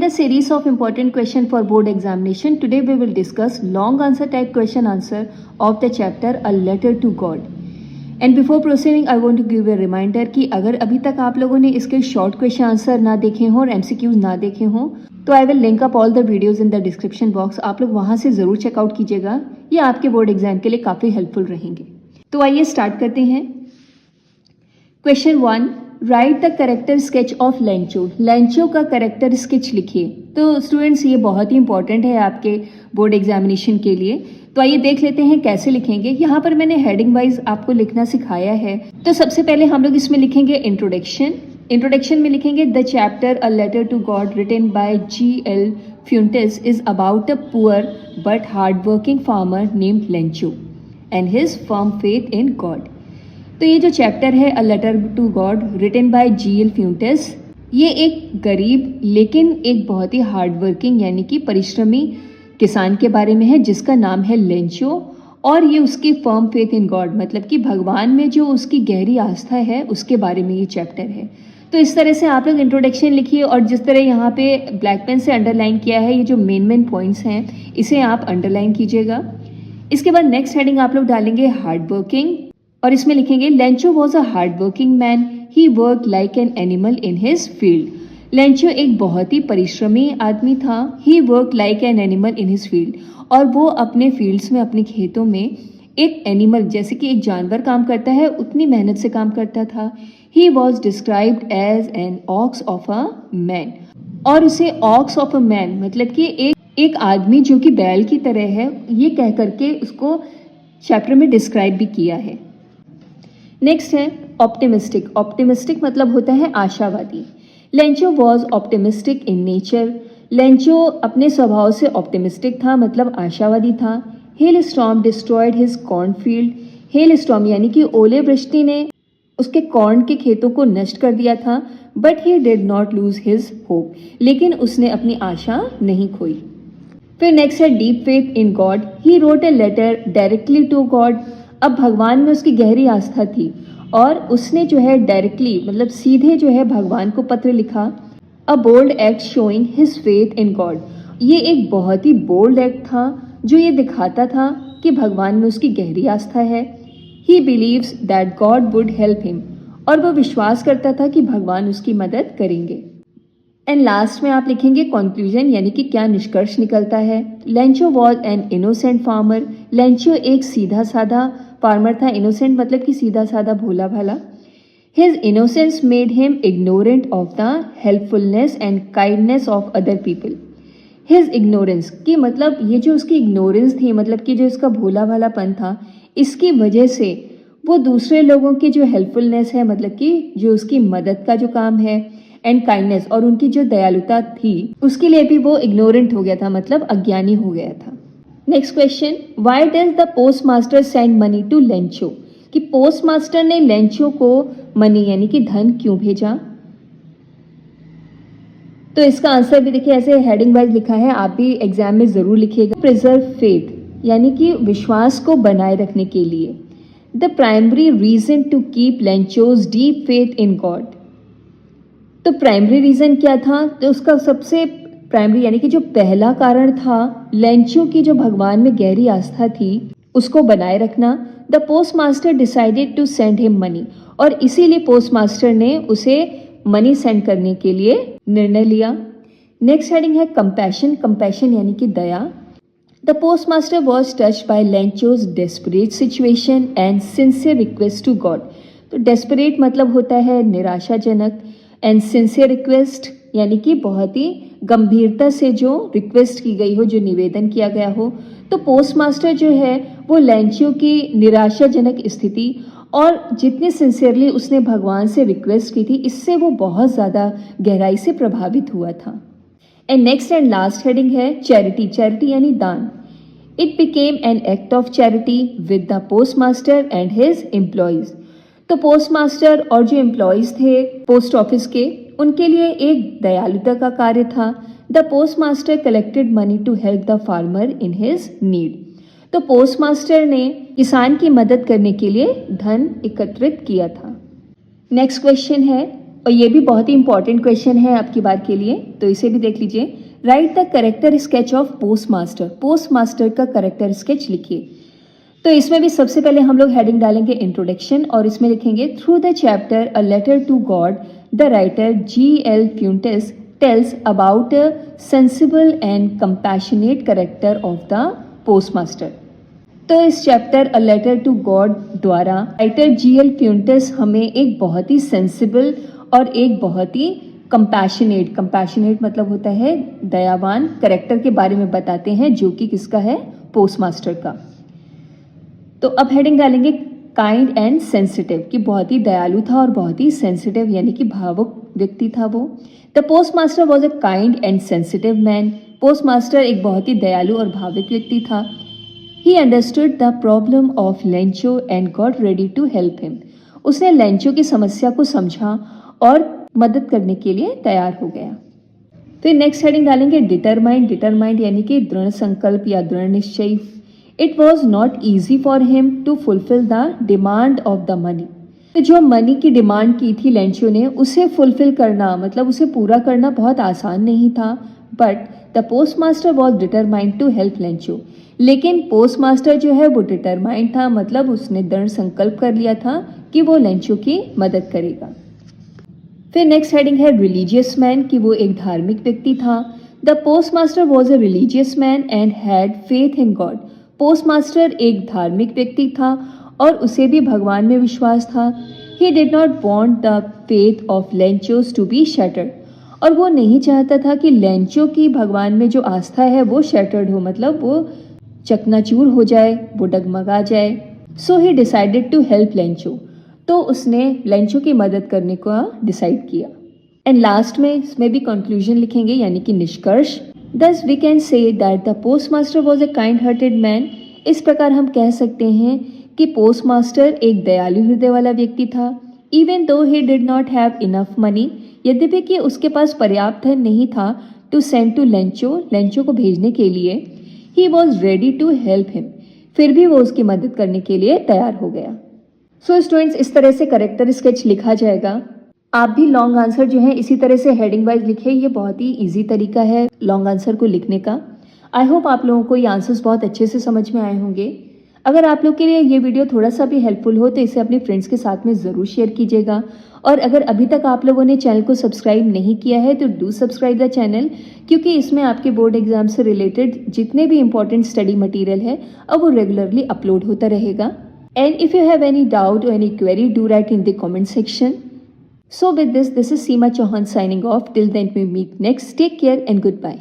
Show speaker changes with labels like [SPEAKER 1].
[SPEAKER 1] In the series of important question for board examination, today we will discuss long answer type question answer of the chapter A Letter to God. And before proceeding, I want to give a reminder कि अगर अभी तक आप लोगों ने इसके short question answer ना देखे हों और MCQs ना देखे हों तो I will link up all the videos in the description box. आप लोग वहाँ से ज़रूर चेकआउट कीजिएगा, ये आपके बोर्ड एग्जाम के लिए काफ़ी हेल्पफुल रहेंगे. तो आइए स्टार्ट करते हैं. Question 1, right the character sketch of Lencho. Lencho का करेक्टर स्केच लिखिए. तो स्टूडेंट्स ये बहुत ही इंपॉर्टेंट है आपके बोर्ड एग्जामिनेशन के लिए. तो आइए देख लेते हैं कैसे लिखेंगे. यहाँ पर मैंने हेडिंग वाइज आपको लिखना सिखाया है. तो सबसे पहले हम लोग इसमें लिखेंगे इंट्रोडक्शन. इंट्रोडक्शन में लिखेंगे the chapter a letter to God written by G.L. Fuentes is about a poor but hard working farmer named Lencho and his firm faith in God. तो ये जो चैप्टर है a letter to God written by G.L. Fuentes, ये एक गरीब लेकिन एक बहुत ही हार्ड वर्किंग यानी कि परिश्रमी किसान के बारे में है जिसका नाम है लेंचो. और ये उसकी फर्म फेथ इन गॉड मतलब कि भगवान में जो उसकी गहरी आस्था है उसके बारे में ये चैप्टर है. तो इस तरह से आप लोग इंट्रोडक्शन लिखिए और जिस तरह यहाँ पे ब्लैक पेन से अंडरलाइन किया है ये जो मेन पॉइंट्स हैं इसे आप अंडरलाइन कीजिएगा. इसके बाद नेक्स्ट हेडिंग आप लोग डालेंगे हार्ड वर्किंग और इसमें लिखेंगे Lencho was a hard working man, he work like an animal in his field. Lencho एक बहुत ही परिश्रमी आदमी था. He work like an animal in his field, और वो अपने फील्ड्स में अपने खेतों में एक एनिमल जैसे कि एक जानवर काम करता है उतनी मेहनत से काम करता था. He was described as an ox of a man, और उसे ऑक्स ऑफ अ मैन मतलब कि एक आदमी जो कि बैल की तरह है ये कह करके उसको चैप्टर में डिस्क्राइब भी किया है. नेक्स्ट है ऑप्टिमिस्टिक. ऑप्टिमिस्टिक मतलब होता है आशावादी. Lencho was optimistic in nature. Lencho अपने स्वभाव से ऑप्टिमिस्टिक था मतलब आशावादी था. Hello storm destroyed his corn field. Hello storm यानी कि ओले वृष्टि ने उसके कॉर्न के खेतों को नष्ट कर दिया था. But he did not lose his hope, लेकिन उसने अपनी आशा नहीं खोई. फिर नेक्स्ट है deep faith in God. He wrote a letter directly to God. अब भगवान में उसकी गहरी आस्था थी और उसने जो है डायरेक्टली मतलब सीधे जो है भगवान को पत्र लिखा. A bold act showing his faith in God. ये एक बहुत ही बोल्ड एक्ट था जो ये दिखाता था कि भगवान में उसकी गहरी आस्था है. He believes that God would help him, और वह विश्वास करता था कि भगवान उसकी मदद करेंगे. एंड लास्ट में आप लिखेंगे कंक्लूजन यानी कि क्या निष्कर्ष निकलता है. Lencho was an innocent farmer. Lencho एक सीधा साधा फार्मर था. इनोसेंट मतलब कि सीधा साधा भोला भाला. His innocence made him ignorant of the helpfulness and kindness of other people. His ignorance की मतलब ये जो उसकी इग्नोरेंस थी मतलब कि जो इसका भोला भालापन था इसकी वजह से वो दूसरे लोगों की जो हेल्पफुलनेस है मतलब कि जो उसकी मदद का जो काम है एंड काइंडनेस और उनकी जो दयालुता थी उसके लिए भी वो इग्नोरेंट हो गया था मतलब अज्ञानी हो गया था. Next question, why does the post master send money to Lencho. कि पोस्ट मास्टर ने लेंचो को मनी यानी कि धन क्यों भेजा. तो इसका आंसर भी देखिए ऐसे हेडिंग वाइज लिखा है, आप भी एग्जाम में जरूर लिखिएगा. प्रिजर्व फेथ यानी कि विश्वास को बनाए रखने के लिए. The primary reason to keep Lencho's deep faith in God. तो प्राइमरी रीजन क्या था. तो उसका सबसे प्राइमरी यानी कि जो पहला कारण था लेंचो की जो भगवान में गहरी आस्था थी उसको बनाए रखना. The post master decided to send him money, और इसीलिए पोस्ट मास्टर ने उसे मनी सेंड करने के लिए निर्णय लिया. नेक्स्ट हेडिंग है कंपैशन. कंपैशन यानी कि दया. The post master was touched by Lencho's desperate situation and sincere request to God. तो डेस्परेट मतलब होता है निराशाजनक एंड सिंसियर रिक्वेस्ट यानी कि बहुत ही गंभीरता से जो रिक्वेस्ट की गई हो, जो निवेदन किया गया हो. तो पोस्ट मास्टर जो है वो लेंचो की निराशाजनक स्थिति और जितनी सिंसियरली उसने भगवान से रिक्वेस्ट की थी इससे वो बहुत ज़्यादा गहराई से प्रभावित हुआ था. And next and last heading है चैरिटी. चैरिटी यानी दान. It became an act of charity with the post master and his employees. तो पोस्ट मास्टर और जो एम्प्लॉयज थे पोस्ट ऑफिस के उनके लिए एक दयालुता का कार्य था. The post master collected money to help the farmer in his need. तो पोस्ट मास्टर ने किसान की मदद करने के लिए धन एकत्रित किया था. नेक्स्ट क्वेश्चन है और ये भी बहुत ही इंपॉर्टेंट क्वेश्चन है आपकी बार के लिए, तो इसे भी देख लीजिए। Right the character sketch of post master. Post master का करेक्टर स्केच लिखिए। तो इसमें भी सबसे पहले हम लोग हेडिंग डालेंगे इंट्रोडक्शन, और इसमें लिखेंगे through the chapter a letter to God the writer G.L. Fuentes tells about a sensible and compassionate character of the post master. तो इस chapter a letter to God द्वारा राइटर G.L. Fuentes हमें एक बहुत ही sensible और एक बहुत ही compassionate मतलब होता है दयावान करेक्टर के बारे में बताते हैं, जो कि किसका है, पोस्ट मास्टर का। तो अब हेडिंग डालेंगे काइंड एंड सेंसिटिव, कि बहुत ही दयालु था और बहुत ही सेंसिटिव यानी कि भावुक व्यक्ति था वो। The post master was a kind and sensitive man. Post master एक बहुत ही दयालु और भावुक व्यक्ति था। He understood the problem of Lencho and got ready to help him. उसने लेंचो की समस्या को समझा और मदद करने के लिए तैयार हो गया। फिर नेक्स्ट हेडिंग डालेंगे डिटरमाइंड यानी कि दृढ़ संकल्प या दृढ़ निश्चय। It was not easy for him to fulfil the demand of the money. तो जो मनी की डिमांड की थी लेंचो ने, उसे फुलफिल करना मतलब उसे पूरा करना बहुत आसान नहीं था। But the post master was determined to help Lencho. लेकिन पोस्ट मास्टर जो है वो डिटरमाइंड था, मतलब उसने दृढ़ संकल्प कर लिया था कि वो लेंचो की मदद करेगा। फिर नेक्स्ट हेडिंग है रिलीजियस मैन, कि वो एक धार्मिक व्यक्ति था। The post master was a religious man and had faith in God. Post master एक धार्मिक व्यक्ति था और उसे भी भगवान में विश्वास था। He did not want the faith of Lencho's to be shattered. और वो नहीं चाहता था कि लेंचो की भगवान में जो आस्था है वो शैटर्ड हो, मतलब वो चकनाचूर हो जाए, वो डगमगा जाए। So he decided to help Lencho. तो उसने लेंचो की मदद करने का डिसाइड किया। एंड लास्ट में इसमें भी कंक्लूजन लिखेंगे यानी कि निष्कर्ष। Thus we can say that the postmaster was a kind-hearted man। इस प्रकार हम कह सकते हैं कि पोस्ट मास्टर एक दयालु हृदय वाला व्यक्ति था। Even though he did not have enough money, यद्यपि कि उसके पास पर्याप्त धन नहीं था to send to लेंचो को भेजने के लिए, he was ready to help him। फिर भी वो उसकी मदद करने के लिए तैयार हो गया। सो स्टूडेंट्स, इस तरह से करेक्टर स्केच लिखा जाएगा। आप भी लॉन्ग आंसर जो है इसी तरह से हेडिंग वाइज लिखे। ये बहुत ही इजी तरीका है लॉन्ग आंसर को लिखने का। आई होप आप लोगों को ये आंसर्स बहुत अच्छे से समझ में आए होंगे। अगर आप लोग के लिए ये वीडियो थोड़ा सा भी हेल्पफुल हो तो इसे अपने फ्रेंड्स के साथ में ज़रूर शेयर कीजिएगा। और अगर अभी तक आप लोगों ने चैनल को सब्सक्राइब नहीं किया है तो डू सब्सक्राइब द चैनल, क्योंकि इसमें आपके बोर्ड एग्जाम से रिलेटेड जितने भी इंपॉर्टेंट स्टडी मटेरियल है अब वो रेगुलरली अपलोड होता रहेगा। And if you have any doubt और any query, do write in the comment section. So with this is Seema Chauhan signing off. Till then we meet next. Take care and goodbye.